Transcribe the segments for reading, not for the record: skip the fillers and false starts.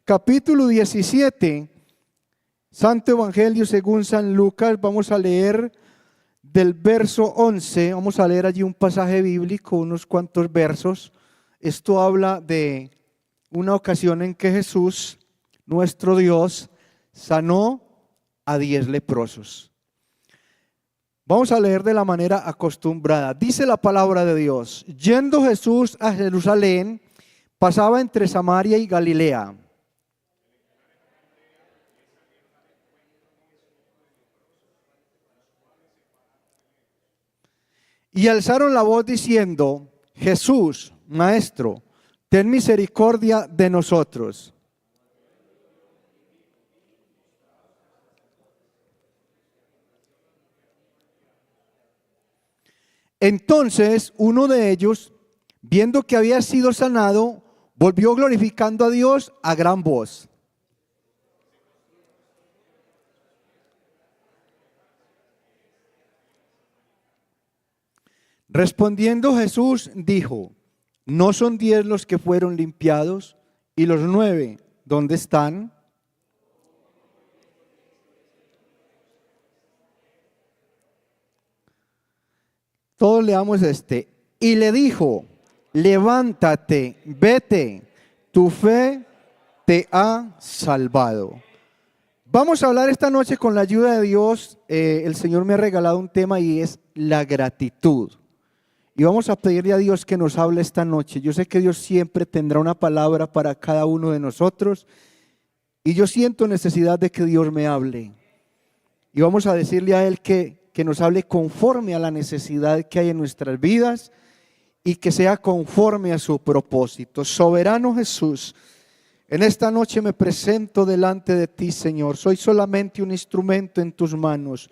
Capítulo 17, Santo Evangelio según San Lucas. Vamos a leer del verso 11, vamos a leer allí un pasaje bíblico, unos cuantos versos. Esto habla de una ocasión en que Jesús, nuestro Dios, sanó a 10 leprosos. Vamos a leer de la manera acostumbrada. Dice la palabra de Dios: yendo Jesús a Jerusalén, pasaba entre Samaria y Galilea. Y alzaron la voz diciendo: Jesús, Maestro, ten misericordia de nosotros. Entonces uno de ellos, viendo que había sido sanado, volvió glorificando a Dios a gran voz. Respondiendo Jesús dijo: ¿no son 10 los que fueron limpiados? ¿Y los 9 dónde están? Todos leamos este. Y le dijo: levántate, vete, tu fe te ha salvado. Vamos a hablar esta noche con la ayuda de Dios. El Señor me ha regalado un tema y es la gratitud. Y vamos a pedirle a Dios que nos hable esta noche. Yo sé que Dios siempre tendrá una palabra para cada uno de nosotros. Y yo siento necesidad de que Dios me hable. Y vamos a decirle a Él que nos hable conforme a la necesidad que hay en nuestras vidas y que sea conforme a su propósito. Soberano Jesús, en esta noche me presento delante de ti, Señor. Soy solamente un instrumento en tus manos.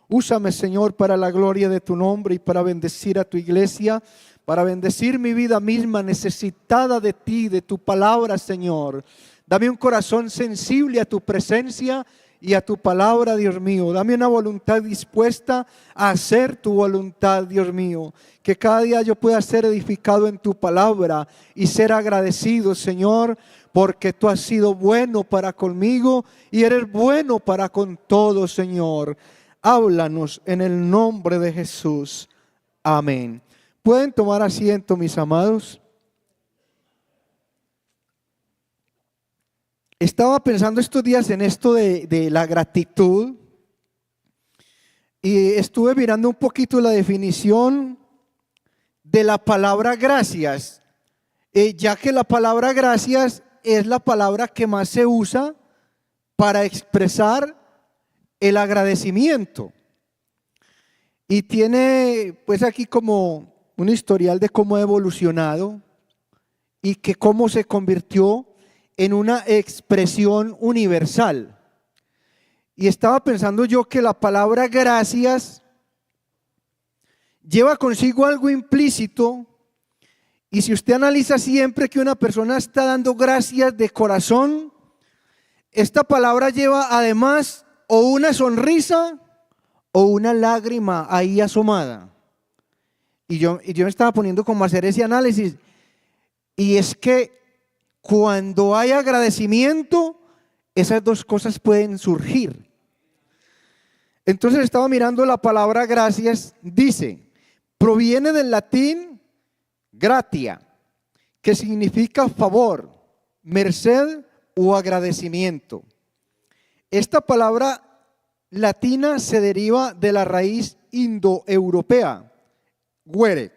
Úsame, Señor, para la gloria de tu nombre y para bendecir a tu iglesia, para bendecir mi vida misma necesitada de ti, de tu palabra, Señor. Dame un corazón sensible a tu presencia y a tu palabra, Dios mío. Dame una voluntad dispuesta a hacer tu voluntad, Dios mío. Que cada día yo pueda ser edificado en tu palabra y ser agradecido, Señor, porque tú has sido bueno para conmigo y eres bueno para con todos, Señor. Háblanos en el nombre de Jesús. Amén. ¿Pueden tomar asiento, mis amados? Estaba pensando estos días en esto de la gratitud y estuve mirando un poquito la definición de la palabra gracias, ya que la palabra gracias es la palabra que más se usa para expresar el agradecimiento. Y tiene pues aquí como un historial de cómo ha evolucionado y que cómo se convirtió en una expresión universal. Y estaba pensando yo que la palabra gracias lleva consigo algo implícito. Y si usted analiza siempre que una persona está dando gracias de corazón, esta palabra lleva además o una sonrisa o una lágrima ahí asomada. Y yo me estaba poniendo como a hacer ese análisis. Y es que cuando hay agradecimiento, esas dos cosas pueden surgir. Entonces estaba mirando la palabra gracias. Dice, proviene del latín gratia, que significa favor, merced o agradecimiento. Esta palabra latina se deriva de la raíz indoeuropea, guere,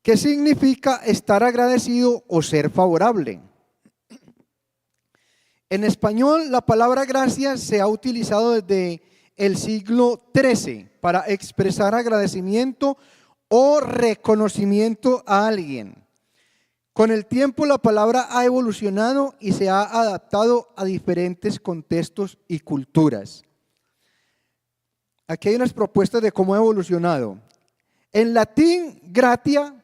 que significa estar agradecido o ser favorable. En español, la palabra gracias se ha utilizado desde el siglo XIII para expresar agradecimiento o reconocimiento a alguien. Con el tiempo la palabra ha evolucionado y se ha adaptado a diferentes contextos y culturas. Aquí hay unas propuestas de cómo ha evolucionado. En latín, gratia,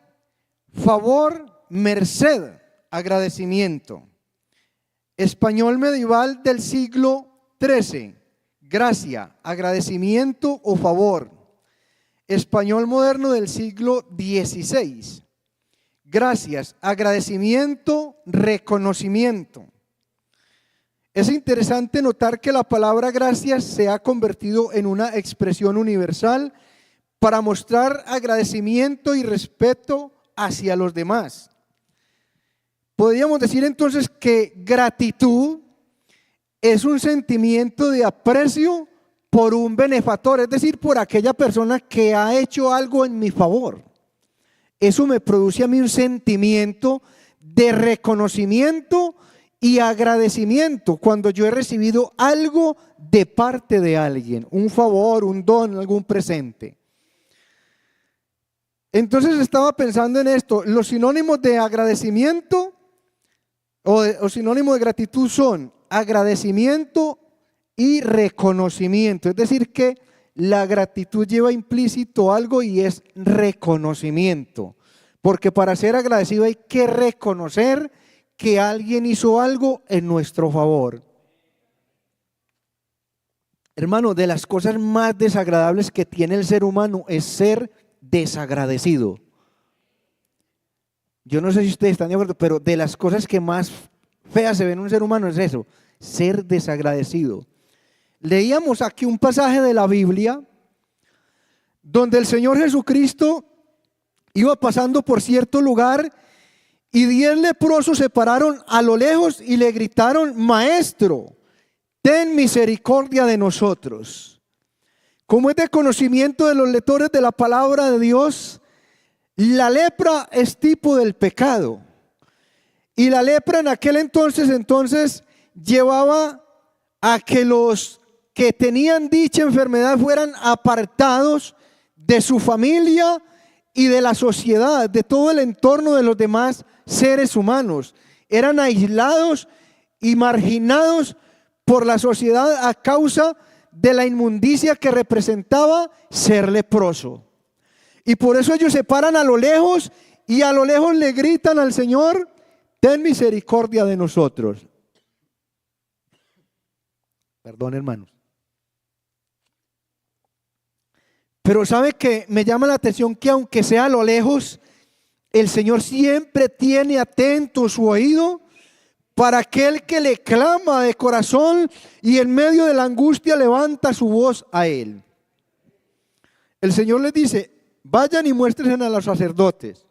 favor, merced, agradecimiento. Español medieval del siglo XIII, gracia, agradecimiento o favor. Español moderno del siglo XVI. Gracias, agradecimiento, reconocimiento. Es interesante notar que la palabra gracias se ha convertido en una expresión universal para mostrar agradecimiento y respeto hacia los demás. Podríamos decir entonces que gratitud es un sentimiento de aprecio por un benefactor, es decir, por aquella persona que ha hecho algo en mi favor. Eso me produce a mí un sentimiento de reconocimiento y agradecimiento cuando yo he recibido algo de parte de alguien, un favor, un don, algún presente. Entonces estaba pensando en esto, los sinónimos de agradecimiento o sinónimos de gratitud son agradecimiento y reconocimiento, es decir que la gratitud lleva implícito algo y es reconocimiento, porque para ser agradecido hay que reconocer que alguien hizo algo en nuestro favor. Hermano, de las cosas más desagradables que tiene el ser humano es ser desagradecido. Yo no sé si ustedes están de acuerdo, pero de las cosas que más feas se ven en un ser humano es eso, ser desagradecido. Leíamos aquí un pasaje de la Biblia donde el Señor Jesucristo iba pasando por cierto lugar y 10 leprosos se pararon a lo lejos y le gritaron: Maestro, ten misericordia de nosotros. Como es de conocimiento de los lectores de la palabra de Dios, la lepra es tipo del pecado. Y la lepra en aquel entonces llevaba a que los que tenían dicha enfermedad fueran apartados de su familia y de la sociedad, de todo el entorno de los demás seres humanos. Eran aislados y marginados por la sociedad a causa de la inmundicia que representaba ser leproso. Y por eso ellos se paran a lo lejos y a lo lejos le gritan al Señor: ten misericordia de nosotros. Perdón, hermanos. Pero sabe que me llama la atención que aunque sea a lo lejos, el Señor siempre tiene atento su oído para aquel que le clama de corazón y en medio de la angustia levanta su voz a Él. El Señor les dice: vayan y muéstrense a los sacerdotes.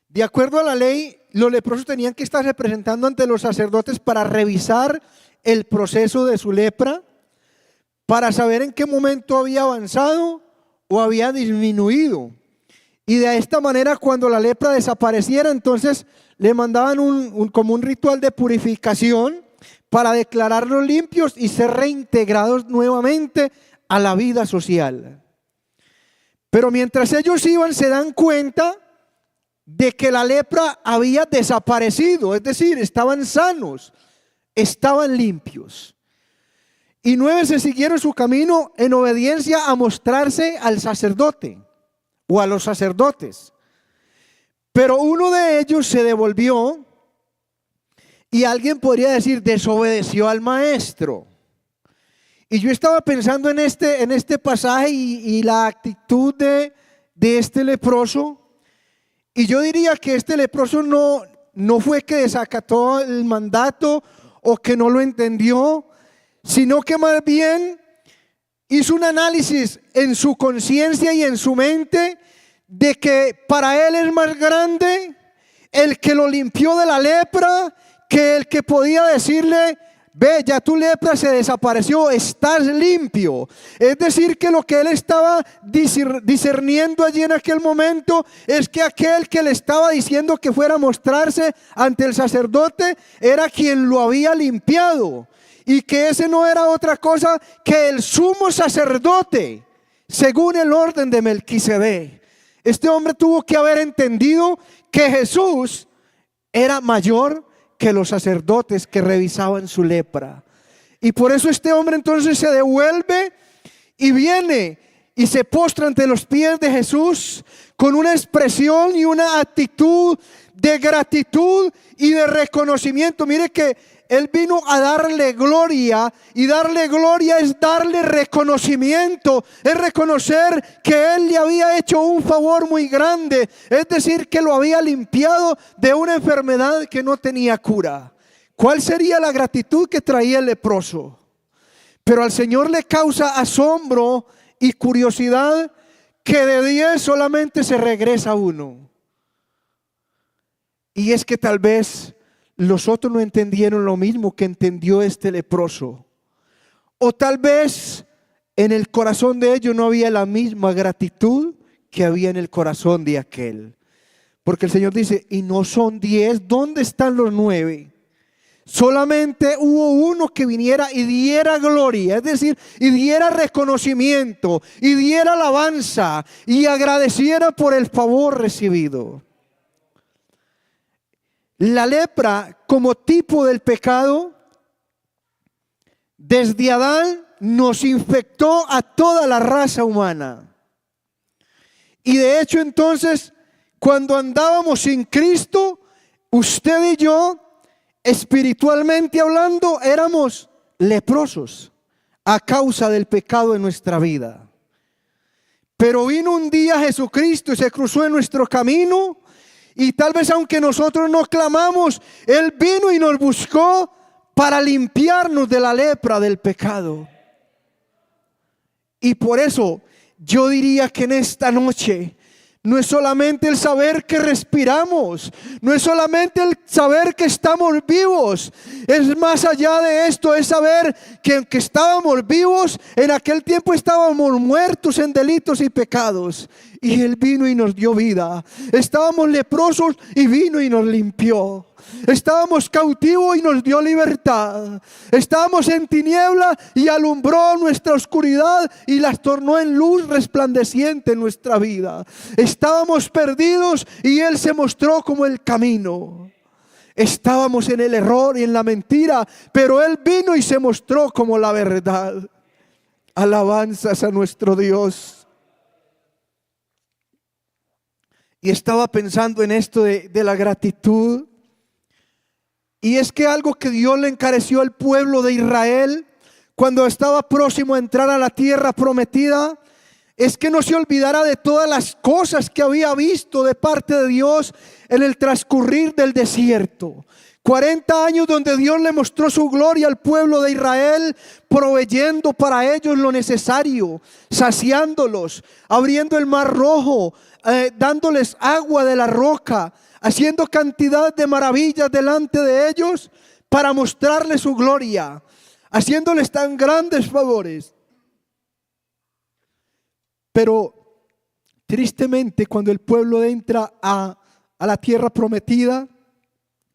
De acuerdo a la ley, los leprosos tenían que estarse presentando ante los sacerdotes para revisar el proceso de su lepra, para saber en qué momento había avanzado o había disminuido. Y de esta manera, cuando la lepra desapareciera, entonces le mandaban como un ritual de purificación para declararlos limpios y ser reintegrados nuevamente a la vida social. Pero mientras ellos iban, se dan cuenta de que la lepra había desaparecido, es decir, estaban sanos, estaban limpios. Y 9 se siguieron su camino en obediencia a mostrarse al sacerdote o a los sacerdotes. Pero uno de ellos se devolvió y alguien podría decir: desobedeció al maestro. Y yo estaba pensando en este pasaje y la actitud de este leproso. Y yo diría que este leproso no fue que desacató el mandato o que no lo entendió, sino que más bien hizo un análisis en su conciencia y en su mente de que para él es más grande el que lo limpió de la lepra que el que podía decirle: ve, ya tu lepra se desapareció, estás limpio. Es decir, que lo que él estaba discerniendo allí en aquel momento es que aquel que le estaba diciendo que fuera a mostrarse ante el sacerdote era quien lo había limpiado, y que ese no era otra cosa que el sumo sacerdote, según el orden de Melquisedec. Este hombre tuvo que haber entendido que Jesús era mayor que los sacerdotes que revisaban su lepra. Y por eso este hombre entonces se devuelve y viene y se postra ante los pies de Jesús con una expresión y una actitud de gratitud y de reconocimiento. Mire que Él vino a darle gloria, y darle gloria es darle reconocimiento, es reconocer que Él le había hecho un favor muy grande, es decir, que lo había limpiado de una enfermedad que no tenía cura. ¿Cuál sería la gratitud que traía el leproso? Pero al Señor le causa asombro y curiosidad que de 10 solamente se regresa uno. Y es que tal vez los otros no entendieron lo mismo que entendió este leproso. O tal vez en el corazón de ellos no había la misma gratitud que había en el corazón de aquel. Porque el Señor dice, y no son 10, ¿dónde están los 9? Solamente hubo uno que viniera y diera gloria, es decir, y diera reconocimiento, y diera alabanza, y agradeciera por el favor recibido. La lepra como tipo del pecado, desde Adán nos infectó a toda la raza humana. Y de hecho entonces, cuando andábamos sin Cristo, usted y yo, espiritualmente hablando, éramos leprosos a causa del pecado en nuestra vida. Pero vino un día Jesucristo y se cruzó en nuestro camino, y tal vez aunque nosotros no clamamos, Él vino y nos buscó para limpiarnos de la lepra del pecado. Y por eso yo diría que en esta noche no es solamente el saber que respiramos, no es solamente el saber que estamos vivos, es más allá de esto, es saber que aunque estábamos vivos, en aquel tiempo estábamos muertos en delitos y pecados, y Él vino y nos dio vida. Estábamos leprosos y vino y nos limpió. Estábamos cautivos y nos dio libertad. Estábamos en tiniebla y alumbró nuestra oscuridad y las tornó en luz resplandeciente en nuestra vida. Estábamos perdidos y Él se mostró como el camino. Estábamos en el error y en la mentira, pero Él vino y se mostró como la verdad. Alabanzas a nuestro Dios. Y estaba pensando en esto de la gratitud. Y es que algo que Dios le encareció al pueblo de Israel cuando estaba próximo a entrar a la tierra prometida, es que no se olvidara de todas las cosas que había visto de parte de Dios en el transcurrir del desierto. 40 años donde Dios le mostró su gloria al pueblo de Israel, proveyendo para ellos lo necesario, saciándolos, abriendo el mar rojo, dándoles agua de la roca, haciendo cantidad de maravillas delante de ellos para mostrarles su gloria, haciéndoles tan grandes favores. Pero tristemente, cuando el pueblo entra a la tierra prometida,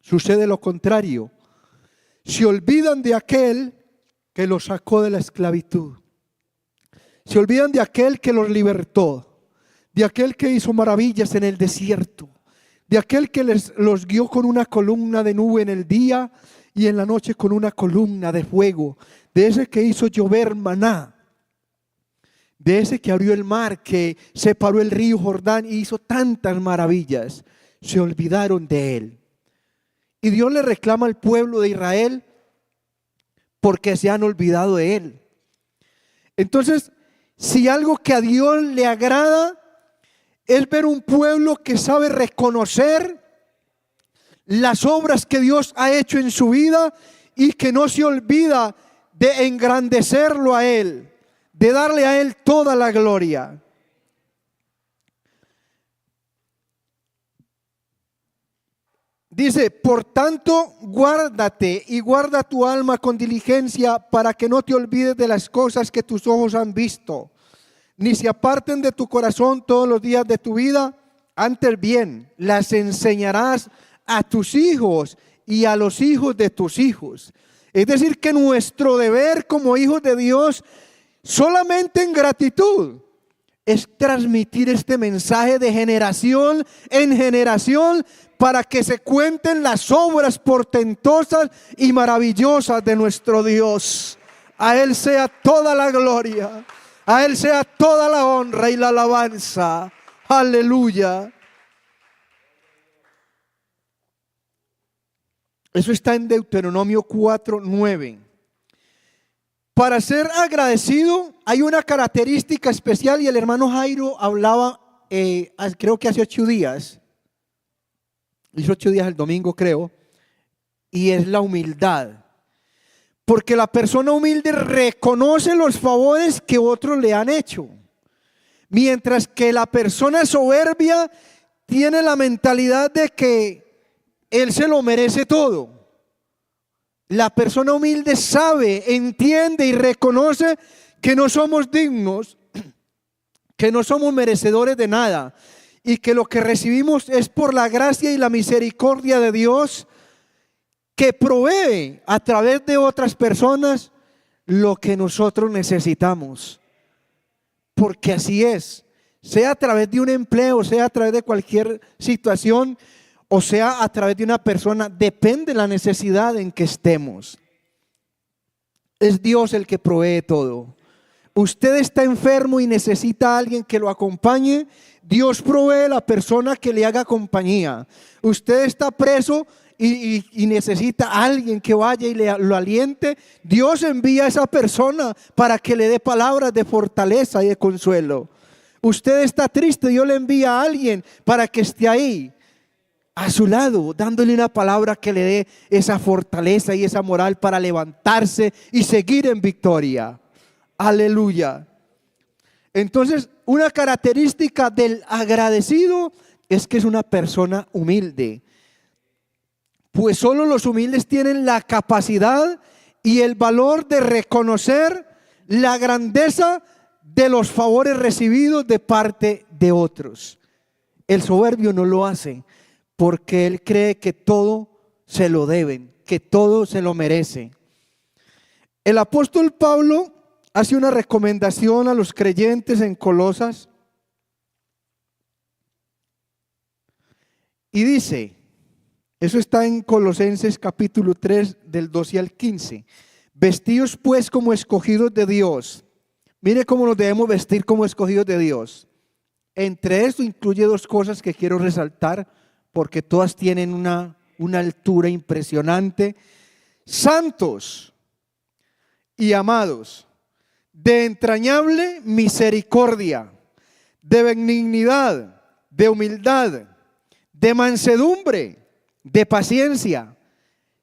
sucede lo contrario. Se olvidan de aquel que los sacó de la esclavitud. Se olvidan de aquel que los libertó, de aquel que hizo maravillas en el desierto, de aquel que los guió con una columna de nube en el día y en la noche con una columna de fuego, de ese que hizo llover maná, de ese que abrió el mar, que separó el río Jordán y hizo tantas maravillas. Se olvidaron de Él. Y Dios le reclama al pueblo de Israel porque se han olvidado de Él. Entonces, si algo que a Dios le agrada es ver un pueblo que sabe reconocer las obras que Dios ha hecho en su vida y que no se olvida de engrandecerlo a Él, de darle a Él toda la gloria. Dice, por tanto, guárdate y guarda tu alma con diligencia para que no te olvides de las cosas que tus ojos han visto, ni se aparten de tu corazón todos los días de tu vida. Antes bien, las enseñarás a tus hijos y a los hijos de tus hijos. Es decir, que nuestro deber como hijos de Dios, solamente en gratitud, es transmitir este mensaje de generación en generación para que se cuenten las obras portentosas y maravillosas de nuestro Dios. A Él sea toda la gloria, a Él sea toda la honra y la alabanza. Aleluya. Eso está en Deuteronomio 4:9. Para ser agradecido hay una característica especial y el hermano Jairo hablaba, creo que hace 8 días, hizo 8 días el domingo creo, y es la humildad. Porque la persona humilde reconoce los favores que otros le han hecho. Mientras que la persona soberbia tiene la mentalidad de que él se lo merece todo. La persona humilde sabe, entiende y reconoce que no somos dignos, que no somos merecedores de nada y que lo que recibimos es por la gracia y la misericordia de Dios, que provee a través de otras personas lo que nosotros necesitamos. Porque así es, sea a través de un empleo, sea a través de cualquier situación, o sea a través de una persona, depende de la necesidad en que estemos. Es Dios el que provee todo. Usted está enfermo y necesita a alguien que lo acompañe, Dios provee a la persona que le haga compañía. Usted está preso y necesita a alguien que vaya y lo aliente, Dios envía a esa persona para que le dé palabras de fortaleza y de consuelo. Usted está triste, Dios le envía a alguien para que esté ahí a su lado, dándole una palabra que le dé esa fortaleza y esa moral para levantarse y seguir en victoria. Aleluya. Entonces, una característica del agradecido es que es una persona humilde. Pues solo los humildes tienen la capacidad y el valor de reconocer la grandeza de los favores recibidos de parte de otros. El soberbio no lo hace porque él cree que todo se lo deben, que todo se lo merece. El apóstol Pablo hace una recomendación a los creyentes en Colosas y dice, eso está en Colosenses capítulo 3 del 12 al 15. Vestidos pues como escogidos de Dios. Mire cómo nos debemos vestir como escogidos de Dios. Entre esto incluye dos cosas que quiero resaltar porque todas tienen una altura impresionante. Santos y amados, de entrañable misericordia, de benignidad, de humildad, de mansedumbre, de paciencia,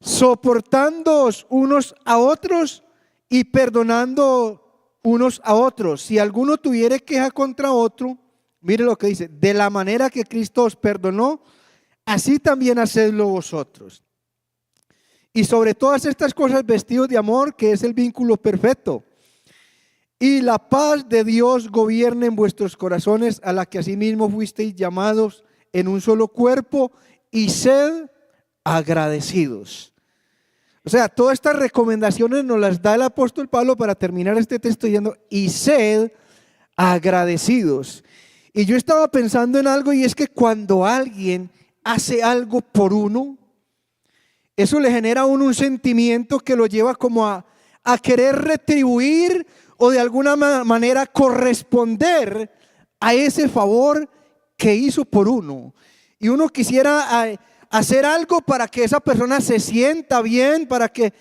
soportándoos unos a otros y perdonando unos a otros. Si alguno tuviere queja contra otro, mire lo que dice, de la manera que Cristo os perdonó, así también hacedlo vosotros. Y sobre todas estas cosas vestidos de amor, que es el vínculo perfecto. Y la paz de Dios gobierne en vuestros corazones, a la que asimismo fuisteis llamados en un solo cuerpo, y sed agradecidos. O sea, todas estas recomendaciones nos las da el apóstol Pablo para terminar este texto diciendo, y sed agradecidos. Y yo estaba pensando en algo, y es que cuando alguien hace algo por uno, eso le genera a uno un sentimiento que lo lleva como a querer retribuir o de alguna manera corresponder a ese favor que hizo por uno. Y uno quisiera hacer algo para que esa persona se sienta bien, para que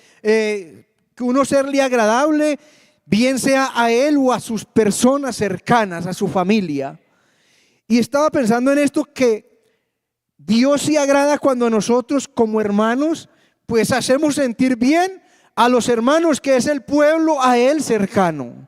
uno serle agradable, bien sea a él o a sus personas cercanas, a su familia. Y estaba pensando en esto, que Dios se agrada cuando nosotros como hermanos pues hacemos sentir bien a los hermanos, que es el pueblo a él cercano.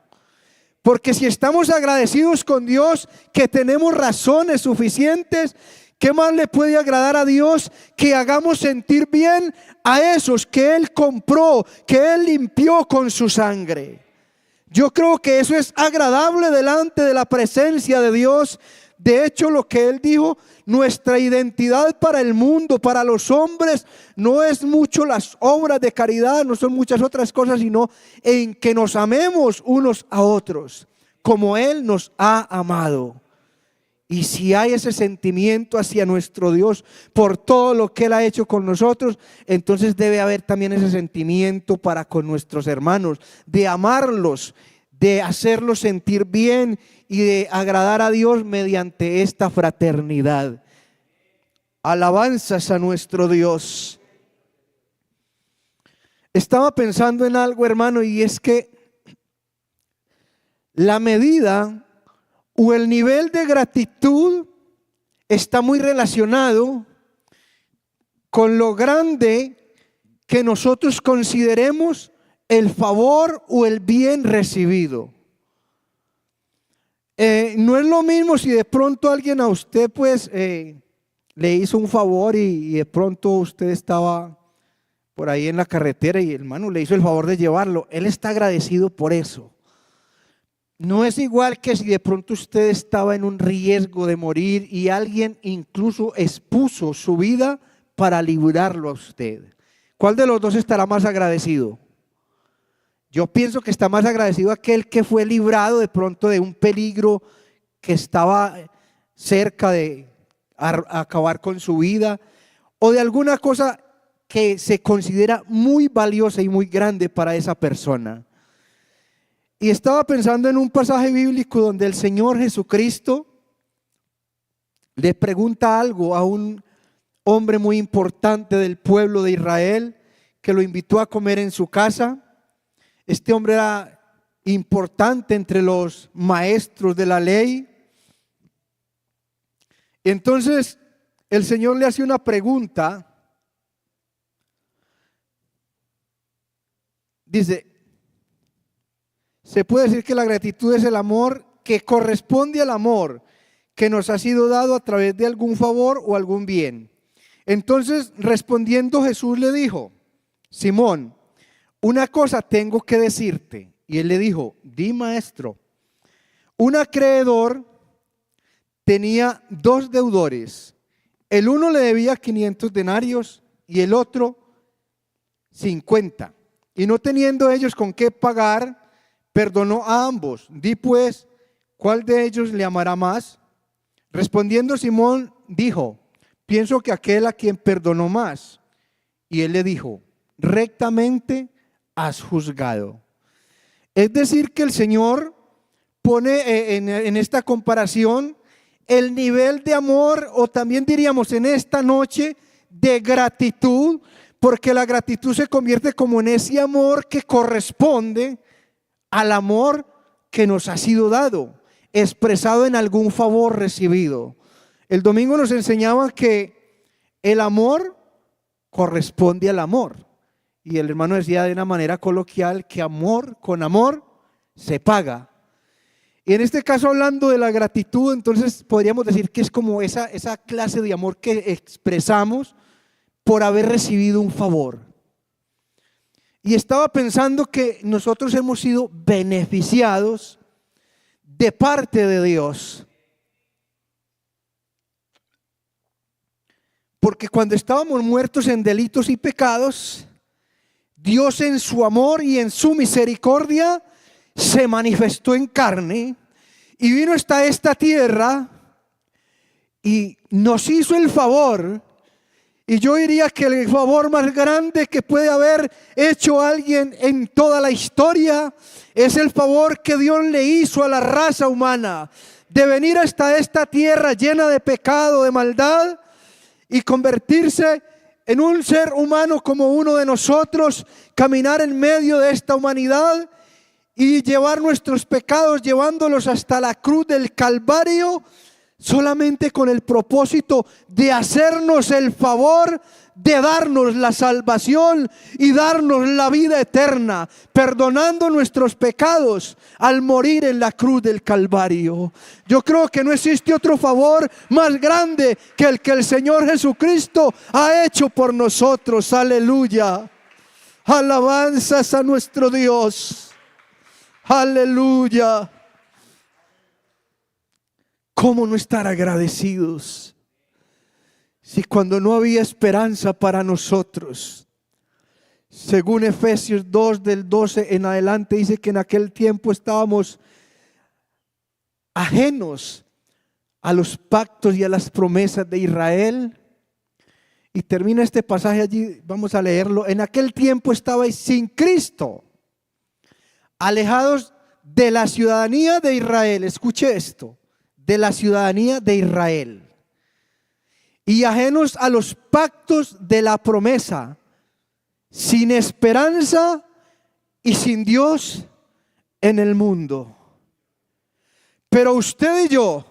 Porque si estamos agradecidos con Dios, que tenemos razones suficientes, ¿qué más le puede agradar a Dios que hagamos sentir bien a esos que Él compró, que Él limpió con su sangre? Yo creo que eso es agradable delante de la presencia de Dios. De hecho, lo que Él dijo, nuestra identidad para el mundo, para los hombres, no es mucho las obras de caridad, no son muchas otras cosas, sino en que nos amemos unos a otros, como Él nos ha amado. Y si hay ese sentimiento hacia nuestro Dios por todo lo que Él ha hecho con nosotros, entonces debe haber también ese sentimiento para con nuestros hermanos, de amarlos, de hacerlos sentir bien y de agradar a Dios mediante esta fraternidad. Alabanzas a nuestro Dios. Estaba pensando en algo, hermano, y es que la medida o el nivel de gratitud está muy relacionado con lo grande que nosotros consideremos el favor o el bien recibido. No es lo mismo si de pronto alguien a usted pues le hizo un favor y de pronto usted estaba por ahí en la carretera y el hermano le hizo el favor de llevarlo. Él está agradecido por eso. No es igual que si de pronto usted estaba en un riesgo de morir y alguien incluso expuso su vida para librarlo a usted. ¿Cuál de los dos estará más agradecido? Yo pienso que está más agradecido aquel que fue librado de pronto de un peligro que estaba cerca de acabar con su vida o de alguna cosa que se considera muy valiosa y muy grande para esa persona. Y estaba pensando en un pasaje bíblico donde el Señor Jesucristo le pregunta algo a un hombre muy importante del pueblo de Israel que lo invitó a comer en su casa. Este hombre era importante entre los maestros de la ley. Entonces el Señor le hace una pregunta. Dice, se puede decir que la gratitud es el amor que corresponde al amor que nos ha sido dado a través de algún favor o algún bien. Entonces respondiendo Jesús le dijo, Simón, una cosa tengo que decirte. Y él le dijo, di maestro. Un acreedor tenía 2 deudores. El uno le debía 500 denarios y el otro 50. Y no teniendo ellos con qué pagar, perdonó a ambos. Di pues, ¿cuál de ellos le amará más? Respondiendo Simón dijo, pienso que aquel a quien perdonó más. Y él le dijo, rectamente has juzgado. Es decir que el Señor pone en esta comparación el nivel de amor, o también diríamos en esta noche de gratitud, porque la gratitud se convierte como en ese amor que corresponde al amor que nos ha sido dado, expresado en algún favor recibido. El domingo nos enseñaba que el amor corresponde al amor. Y el hermano decía de una manera coloquial que amor con amor se paga. Y en este caso, hablando de la gratitud, entonces podríamos decir que es como esa clase de amor que expresamos por haber recibido un favor. Y estaba pensando que nosotros hemos sido beneficiados de parte de Dios. Porque cuando estábamos muertos en delitos y pecados, Dios en su amor y en su misericordia se manifestó en carne y vino hasta esta tierra y nos hizo el favor. Y yo diría que el favor más grande que puede haber hecho alguien en toda la historia es el favor que Dios le hizo a la raza humana de venir hasta esta tierra llena de pecado, de maldad, y convertirse en un ser humano como uno de nosotros, caminar en medio de esta humanidad y llevar nuestros pecados, llevándolos hasta la cruz del Calvario, solamente con el propósito de hacernos el favor de darnos la salvación y darnos la vida eterna, perdonando nuestros pecados al morir en la cruz del Calvario. Yo creo que no existe otro favor más grande que el Señor Jesucristo ha hecho por nosotros. Aleluya. Alabanzas a nuestro Dios. Aleluya. ¿Cómo no estar agradecidos? Si cuando no había esperanza para nosotros, según Efesios 2 del 12 en adelante, dice que en aquel tiempo estábamos ajenos a los pactos y a las promesas de Israel. Y termina este pasaje allí, vamos a leerlo. En aquel tiempo estabais sin Cristo, alejados de la ciudadanía de Israel. Escuche esto, de la ciudadanía de Israel. Y ajenos a los pactos de la promesa, sin esperanza y sin Dios en el mundo. Pero usted y yo,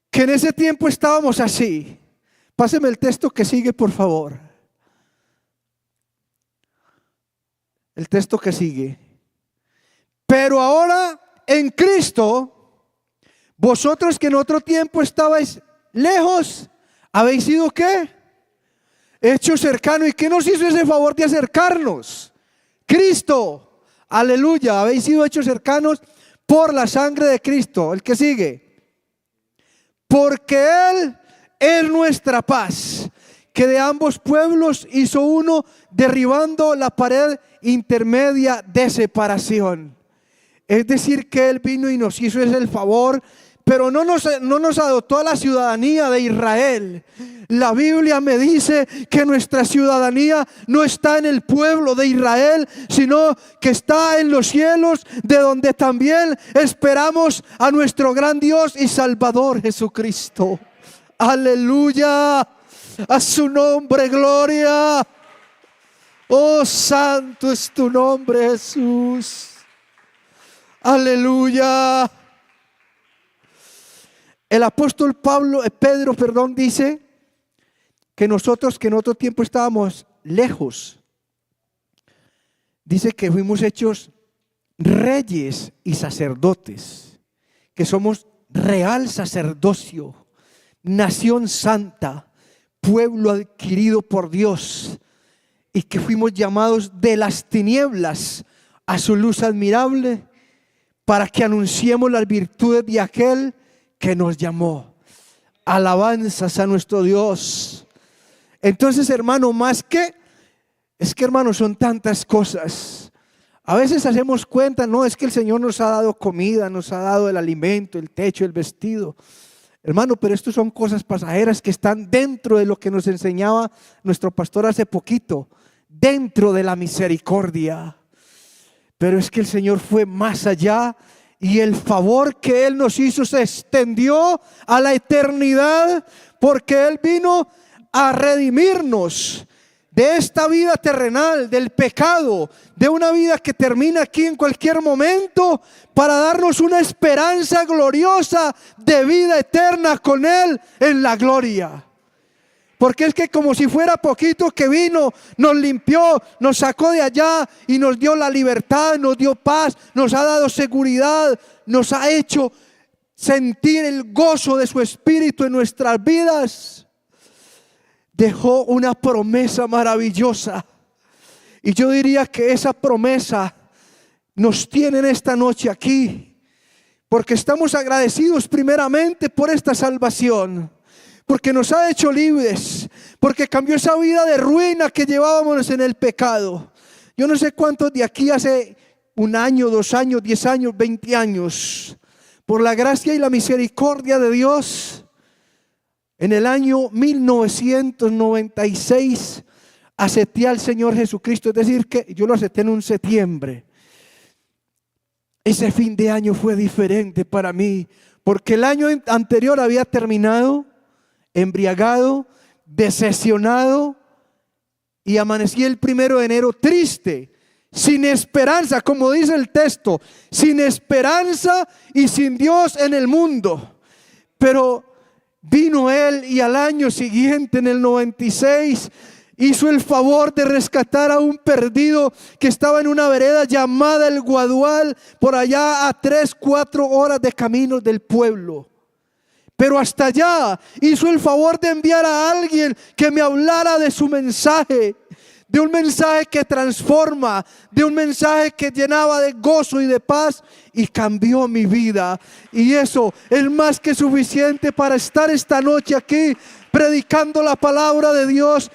que en ese tiempo estábamos así, páseme el texto que sigue, por favor. El texto que sigue. Pero ahora en Cristo, vosotros que en otro tiempo estabais lejos, habéis sido ¿qué? Hechos cercanos. ¿Y qué nos hizo ese favor de acercarnos? Cristo. Aleluya. Habéis sido hechos cercanos por la sangre de Cristo. El que sigue. Porque Él es nuestra paz, que de ambos pueblos hizo uno, derribando la pared intermedia de separación. Es decir, que Él vino y nos hizo ese favor, pero no nos adoptó a la ciudadanía de Israel. La Biblia me dice que nuestra ciudadanía no está en el pueblo de Israel, sino que está en los cielos, de donde también esperamos a nuestro gran Dios y Salvador Jesucristo. Aleluya, a su nombre gloria. Oh, santo es tu nombre, Jesús. Aleluya. El apóstol Pedro, dice que nosotros que en otro tiempo estábamos lejos, dice que fuimos hechos reyes y sacerdotes, que somos real sacerdocio, nación santa, pueblo adquirido por Dios, y que fuimos llamados de las tinieblas a su luz admirable, para que anunciemos las virtudes de aquel que nos llamó. Alabanzas a nuestro Dios. Entonces, hermano, hermano, son tantas cosas. A veces hacemos cuenta, no, es que el Señor nos ha dado comida, nos ha dado el alimento, el techo, el vestido. Hermano, pero esto son cosas pasajeras que están dentro de lo que nos enseñaba nuestro pastor hace poquito, dentro de la misericordia. Pero es que el Señor fue más allá, y el favor que Él nos hizo se extendió a la eternidad, porque Él vino a redimirnos de esta vida terrenal, del pecado, de una vida que termina aquí en cualquier momento, para darnos una esperanza gloriosa de vida eterna con Él en la gloria. Porque es que como si fuera poquito que vino, nos limpió, nos sacó de allá y nos dio la libertad, nos dio paz, nos ha dado seguridad, nos ha hecho sentir el gozo de su Espíritu en nuestras vidas. Dejó una promesa maravillosa, y yo diría que esa promesa nos tiene en esta noche aquí, porque estamos agradecidos primeramente por esta salvación, porque nos ha hecho libres, porque cambió esa vida de ruina que llevábamos en el pecado. Yo no sé cuántos de aquí hace 1 año, 2 años, 10 años, 20 años, por la gracia y la misericordia de Dios, en el año 1996 acepté al Señor Jesucristo. Es decir, que yo lo acepté en un septiembre. Ese fin de año fue diferente para mí, porque el año anterior había terminado embriagado, decepcionado, y amanecí el 1 de enero triste, sin esperanza, como dice el texto, sin esperanza y sin Dios en el mundo. Pero vino Él, y al año siguiente, en el 96, hizo el favor de rescatar a un perdido que estaba en una vereda llamada El Guadual, por allá a 3-4 horas de camino del pueblo. Pero hasta allá hizo el favor de enviar a alguien que me hablara de su mensaje, de un mensaje que transforma, de un mensaje que llenaba de gozo y de paz, y cambió mi vida. Y eso es más que suficiente para estar esta noche aquí predicando la palabra de Dios,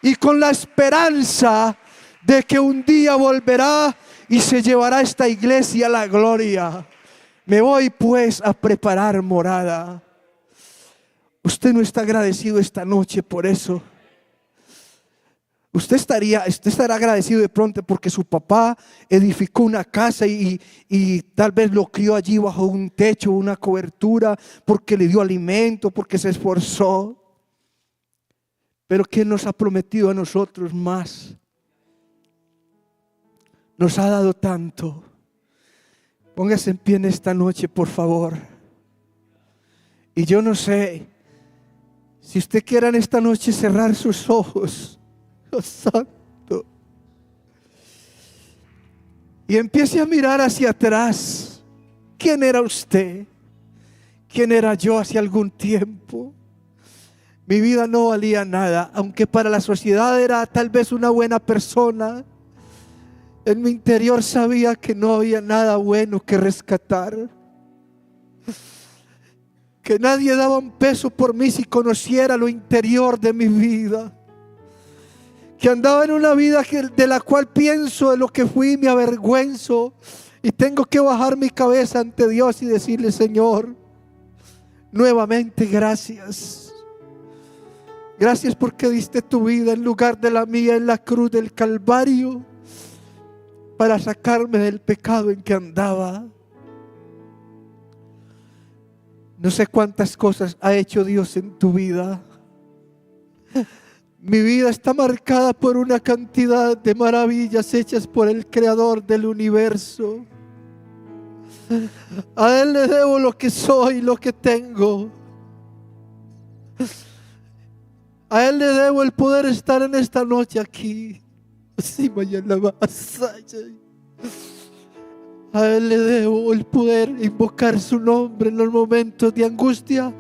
y con la esperanza de que un día volverá y se llevará esta iglesia a la gloria. Me voy pues a preparar morada. Usted no está agradecido esta noche por eso. Usted estará agradecido de pronto porque su papá edificó una casa y tal vez lo crió allí bajo un techo, una cobertura, porque le dio alimento, porque se esforzó. Pero ¿quién nos ha prometido a nosotros más? Nos ha dado tanto. Póngase en pie en esta noche, por favor. Y yo no sé si usted quiera en esta noche cerrar sus ojos. Oh, santo. y empiece a mirar hacia atrás. ¿Quién era usted? ¿Quién era yo hace algún tiempo? Mi vida no valía nada, aunque para la sociedad era tal vez una buena persona. En mi interior sabía que no había nada bueno que rescatar, que nadie daba un peso por mí si conociera lo interior de mi vida, que andaba en una vida de la cual pienso de lo que fui y me avergüenzo, y tengo que bajar mi cabeza ante Dios y decirle: Señor, nuevamente gracias. Gracias porque diste tu vida en lugar de la mía en la cruz del Calvario, para sacarme del pecado en que andaba. No sé cuántas cosas ha hecho Dios en tu vida. Mi vida está marcada por una cantidad de maravillas hechas por el Creador del universo. A Él le debo lo que soy, lo que tengo. A Él le debo el poder estar en esta noche aquí. A Él le debo el poder invocar su nombre en los momentos de angustia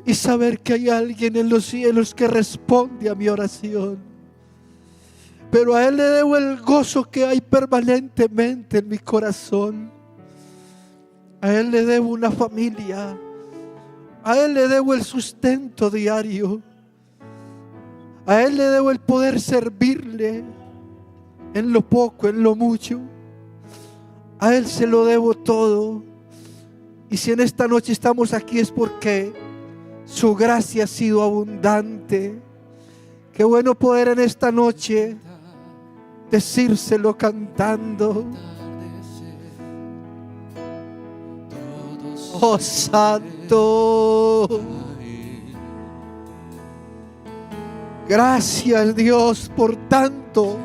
y saber que hay alguien en los cielos que responde a mi oración. Pero a Él le debo el gozo que hay permanentemente en mi corazón. A Él le debo una familia. A Él le debo el sustento diario. A Él le debo el poder servirle en lo poco, en lo mucho. A Él se lo debo todo. Y si en esta noche estamos aquí es porque su gracia ha sido abundante. Qué bueno poder en esta noche decírselo cantando. Oh Santo, gracias Dios por tanto